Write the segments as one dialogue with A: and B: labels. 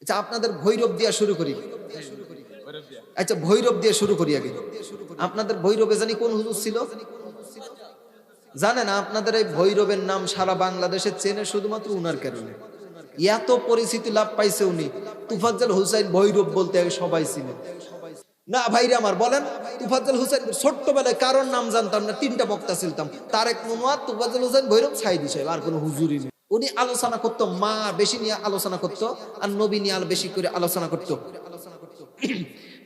A: আচ্ছা আপনাদের ভৈরব দিয়া শুরু করি। আচ্ছা ভৈরব দিয়ে শুরু করি আগে। আপনাদের ভৈরবে জানি কোন হুজুর ছিল জানেন? আপনাদের এই ভৈরবের নাম সারা বাংলাদেশে চেনে শুধুমাত্র উনার কারণে। এত পরিচিতি লাভ পাইছে উনি। তুফাজ্জল হুসাইন ভৈরব বলতে সবাই চিনে না। ভাইরে আমার বলেন, তুফাজ্জল হুসাইন ছোট্টবেলায় কারোর নাম জানতাম না, তিনটা বক্তা ছিলাম, তারেক মনোয়ার, তুফাজ্জল হুসাইন ভৈরব, সাইদি সাহেব, আর কোনো হুজুরই নেই। উনি আলোচনা করতো, মা বেশি নিয়ে আলোচনা করতো, আর নবী নিয়ে বেশি করে আলোচনা করতো।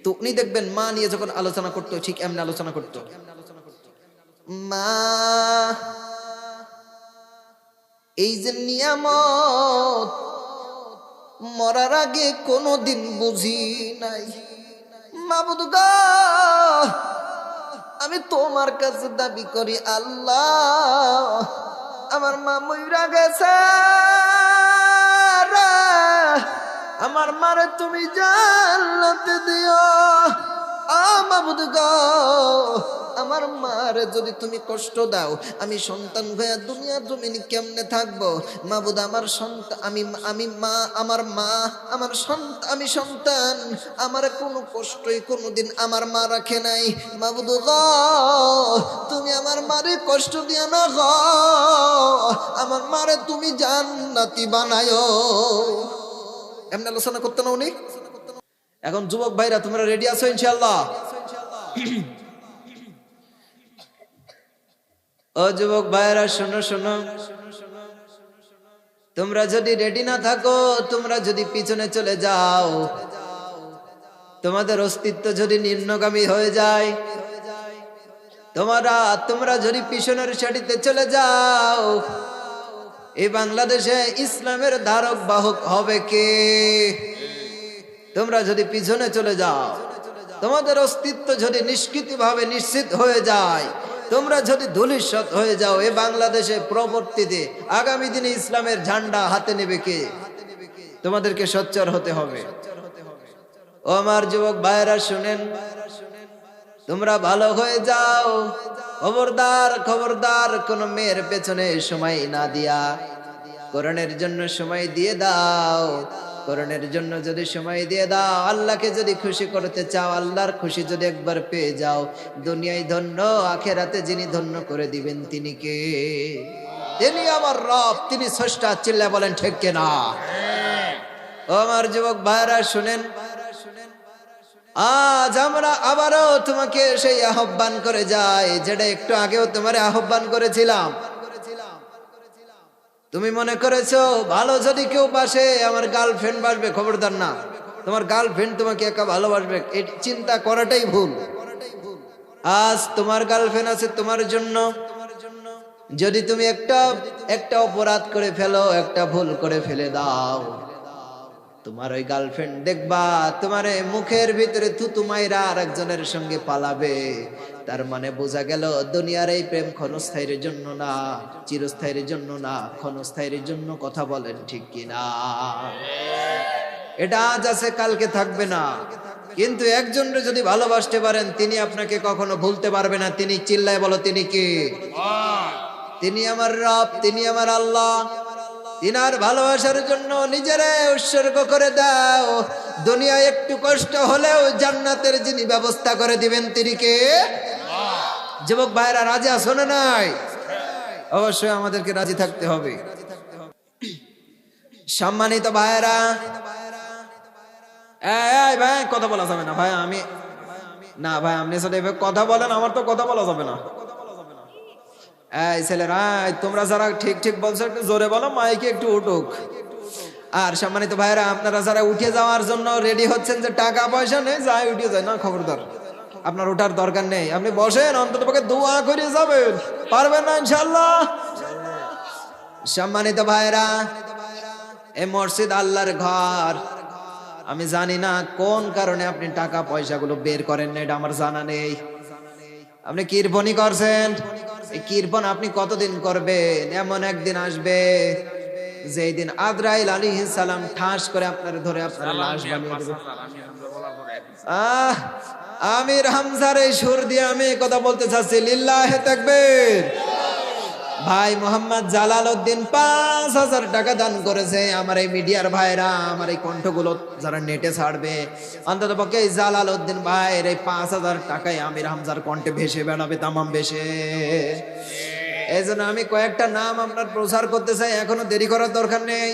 A: তো উনি দেখবেন মা নিয়ে যখন আলোচনা করতো ঠিক এমনি আলোচনা করতো, মা এই যে নিয়ামত মরার আগে কোনোদিন বুঝি নাই, মাবুদ গো আমি তোমার কাছে দাবি করি আল্লাহ আমার মা মইরা গেছে রে, আমার মারে তুমি জান্নাতে দিও। মাবুদ গো আমার মারে যদি তুমি কষ্ট দাও আমি সন্তান ভাইয়া দুনিয়ার জমিনে কেমনে থাকবো? মাবুদ আমার সন্তান আমি মা, আমার মা আমার সন্তান, আমি সন্তান, আমার কোনো কষ্টই কোনোদিন আমার মা রাখে নাই। মাবুদ গো তুমি আমার মারে কষ্ট দিও না গো, আমার মারে তুমি জান্নাতি বানায়ো। এমন আলোচনা করতে না উনি। এখন যুবক ভাইরা তোমরা রেডি আছো ইনশাআল্লাহ? ও যুবক ভাইরা শোনো শোনো, তোমরা যদি রেডি না থাকো, তোমরা যদি পিছনে চলে যাও, তোমাদের অস্তিত্ব যদি নিম্নগামী হয়ে যায়, তোমরা যদি পিছনের সারিতে চলে যাও, এই বাংলাদেশে ইসলামের ধারক বাহক হবে কে? তোমরা যদি পিছনে চলে যাও, তোমাদের অস্তিত্ব যদি নিষ্কৃতিভাবে নিশ্চিত হয়ে যায়, তোমরা যদি ধূলিসাৎ হয়ে যাও, এ বাংলাদেশে পরবর্তীতে আগামী দিনে ইসলামের ঝান্ডা হাতে নেবে কে? তোমাদেরকে সোচ্চার হতে হবে। ও আমার যুবক ভাইরা শুনেন, তোমরা ভালো হয়ে যাও, খবরদার খবরদার কোন মেয়ের পেছনে সময় না দিয়া কোরআনের জন্য সময় দিয়ে দাও। কোরআনের জন্য যদি সময় দিয়ে দাও, আল্লাহকে যদি খুশি করতে চাও, আল্লাহর খুশি যদি একবার পেয়ে যাও, দুনিয়ায় ধন্য, আখেরাতে যিনি ধন্য করে দিবেন তিনি কে? তিনি আমার রব, তিনি স্রষ্টা। চিল্লায় বলেন ঠিক কিনা? ও আমার যুবক ভাইরা শুনেন, আজ আমরা আবারও তোমাকে সেই আহ্বান করে যাই যেটা একটু আগেও তোমার আহ্বান করেছিলাম। তুমি মনে করেছো ভালো যদি কেউ বাসে আমার গার্লফ্রেন্ড বাসবে, খবরদার না, তোমার গার্লফ্রেন্ড তোমাকে একা ভালোবাসবে এই চিন্তা করাটাই ভুল। আজ তোমার গার্লফ্রেন্ড আছে তোমার জন্য। যদি তুমি একটা অপরাধ করে ফেলো, একটা ভুল করে ফেলে দাও, তোমার ওই গার্লফ্রেন্ড দেখবা তোমার মুখের ভিতরে থুতু মাইরা আর একজনের সঙ্গে পালাবে। তার মানে বোঝা গেল দুনিয়ার এই প্রেম ক্ষণস্থায়ীর জন্য না, চিরস্থায়ীর জন্য না, ক্ষণস্থায়ীর জন্য। কথা বলেন ঠিক কিনা? এটা আজ আছে কালকে থাকবে না, কিন্তু একজনকে যদি ভালোবাসতে পারেন তিনি আপনাকে কখনো ভুলতে পারবে না। তিনি, চিল্লায় বলো তিনি কে? তিনি আমার রব, তিনি আমার আল্লাহ। তিনার ভালোবাসার জন্য নিজেরে উৎসর্গ করে দাও। দুনিয়ায় একটু কষ্ট হলেও জান্নাতের যিনি ব্যবস্থা করে দিবেন তিনি কে? যুবক ভাইরা রাজি আছো না নাই? অবশ্যই আমাদেরকে রাজি থাকতে হবে। সম্মানিত ভাইরা, এই ভাই কথা বলা যাবে না ভাই, আমি না ভাই, আপনি সাথে কথা বলেন, আমার তো কথা বলা যাবে না। এই ছেলেরা, তোমরা যারা ঠিক ঠিক বলছো একটু জোরে বলো, মাইকে একটু উঠুক। আর সম্মানিত ভাইরা, আপনারা যারা উঠে যাওয়ার জন্য রেডি হচ্ছেন যে টাকা পয়সা নেই, যাই উঠে যায় না, খবরদার আপনার ওঠার দরকার নেই। আপনি বসেন, অন্তত পক্ষে দোয়া করে যাবেন, পারবেন না ইনশাআল্লাহ? সম্মানিত ভাইরা, এই মসজিদ আল্লাহর ঘর। আমি জানি না কোন কারণে আপনি টাকা পয়সাগুলো বের করেন না, এটা আমার জানা নেই। আপনি কীর্পণই করছেন, এই কীর্পন আপনি কতদিন করবেন? এমন একদিন আসবে যেই দিন আজরাইল আলাইহিস সালাম ঠাস করে আপনার ধরে আপনার লাশ বানিয়ে দেবে। আমির হামজার এই সুর দিয়ে আমি কথা বলতে চাচ্ছি, লিল্লাহে তাকবীর। ভাই মোহাম্মদ জালাল উদ্দিন 5,000 টাকা দান করেছে। আমার এই মিডিয়ার ভাইরা, আমার এই কণ্ঠগুলো যারা নেটে ছাড়বে, অন্তত পক্ষে এই জালাল উদ্দিন ভাইয়ের এই 5,000 টাকায় আমির হামজার কণ্ঠে ভেসে বেড়াবে, তামাম ভেসে। এই জন্য আমি কয়েকটা নাম আপনার প্রচার করতে চাই, এখনো দেরি করার দরকার নেই।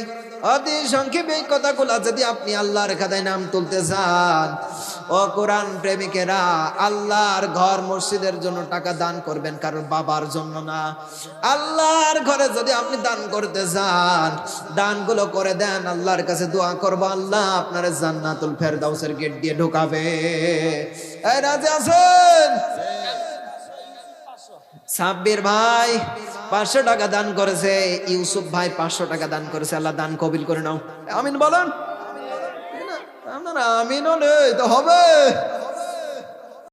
A: অতি সংক্ষেপে এই কথাগুলো যদি আপনি আল্লাহর খাতায় নাম তুলতে চান, ও কোরআন প্রেমিকেরা, আল্লাহর ঘর মসজিদের জন্য টাকা দান করবেন, কারণ বাবার জন্য না। আল্লাহর ঘরে যদি আপনি দান করতে চান, দানগুলো করে দেন, আল্লাহর কাছে দোয়া করবো, আল্লাহ আপনার জান্নাতুল ফেরদাউসের গেট দিয়ে ঢোকাবে। এই রাজি আছেন? সাব্বির ভাই 500 টাকা দান করেছে, ইউসুফ ভাই 500 টাকা দান করেছে। আল্লাহ দান কবিল করে নাও, আমিন বলেন। আপনারা আমিন হলে তো হবে।